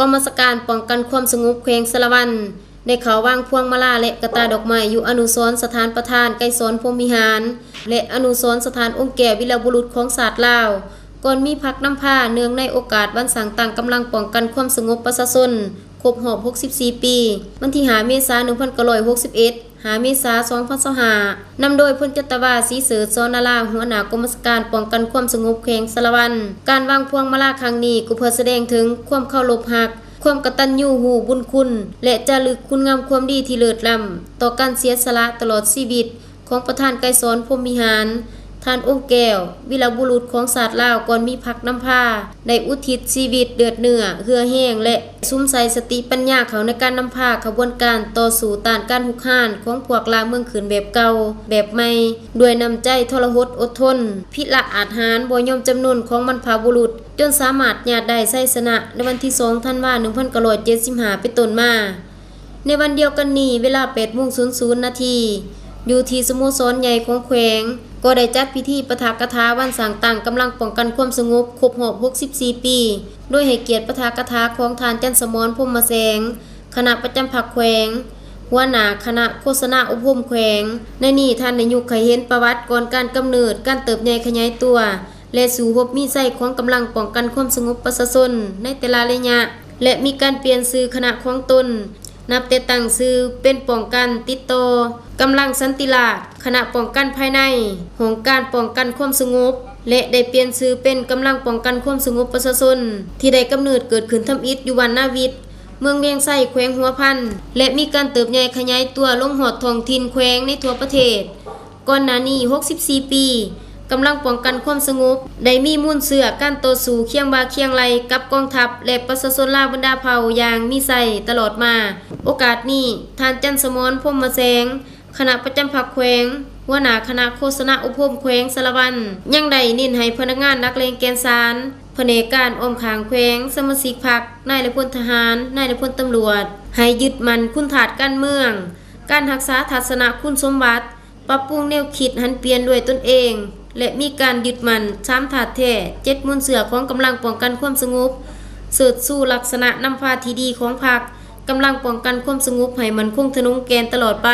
กองบัญชาการป้องกันความสงบแขวงสะระวันได้เข้าวางพวงมาลาและกระตาดอกไม้อยู่อนุสรณ์สถานประธานไกรสอนพรหมวิหารและอนุสรณ์สถานองค์แก้ววีรบุรุษของศาสตร์ลาวก่อนมีพักน้ำผ้าเนื่องในโอกาสวันสั่งตั้งกำลังป้องกันความสงบประชาชนครบรอบ64 ปีวันที่5 เมษายน 1961 5 เมษายน 2025นำโดยพลจัตวาศรีเสริฐ สนาราหัวหน้ากองบัญชาการป้องกันความสงบแขวงสะระวันการวางพวงมาลาครั้งนี้ก็เพื่อแสดงถึงความเคารพรักความกตัญญูหูบุญคุณและจารึกคุณงามความดีที่เลิศล้ำต่อการเสียสละตลอดชีวิตของประธานไกรสอนพรหมวิหารท่านองค์แก้ววีรบุรุษของศาสตร์ลาวก่อนมีพักน้ำผ้าได้อุทิศชีวิตเดือดเนื้อเหือแห้งและซุ้มใส่สติปัญญาเขาในการนำพาขบวนการต่อสู้ต้านการหุกห้านของพวกลาวเมืองขืนแบบเก่าแบบใหม่ด้วยนำใจทรหดอดทนพิละอาจหารบ่ยอมจำนวนของบรรพบุรุษจนสามารถญาติได้ไสชนะในวันที่2 ธันวาคม 1975 เป็นต้นมาในวันเดียวกันนี้เวลา 8:00 น.อยู่ที่สโมสรใหญ่ของแขวงก็ได้จัดพิธีปาฐกถาวันสั่งตั้งกำลังป้องกันความสงบครบรอบ64 ปีโดยให้เกียรติปาฐกถาของทานจันสมรพรหมแสงคณะประจำภาคแขวงหัวหน้าคณะโฆษณาอบรมแขวงในนี้ท่านได้ยุกให้เห็นประวัติก่อนการกำเนิดการเติบใหญ่ขยายตัวและสู่พบมีไส้ของกำลังป้องกันความสงบประชาชนในแต่ละระยะและมีการเปลี่ยนชื่อคณะของตนนับแต่ตั้งชื่อเป็นป้องกันติดต่อกำลังสันติราษฎร์คณะป้องกันภายในหองการป้องกันความสงบและได้เปลี่ยนชื่อเป็นกำลังป้องกันความสงบประชาชนที่ได้กำเนิดเกิดขึ้นทำอิฐอยู่วันนาวิทย์เมืองเวียงไส้แขวงหัวพันและมีการเติบใหญ่ขยายตัวลงหอดท้องถิ่นแขวงในทั่วประเทศก่อนหน้านี้64 ปีกำลังป้องกันความสงบได้มีมูลเสือการต่อสู้เคียงบ่าเคียงไหลกับกองทัพและประชาชนลาวบรรดาเผ่าอย่างมีไส้ตลอดมาโอกาสนี้ท่านจันสมรพรหมแสงคณะประจำภาคแขวงหัวหน้าคณะโฆษณาอบรมแขวงสะระวันยังได้เน้นให้พนักงานนักเลงแกนสารแผนกการอ้อมข้างแขวงสมาชิกพรรคนายและพลทหารนายและพลตำรวจให้ยึดมั่นคุณธาตุการเมืองการรักษาทัศนคุณสมบัติปรับปรุงแนวคิดหันเปลี่ยนด้วยตนเองและมีการยึดมั่น3 ถาดแท้7 มูลเสือของกำลังป้องกันความสงบเสริฐสู่ลักษณะนำพาที่ดีของพรรคกำลังป้องกันความสงบให้มันคงทะนุแกนตลอดไป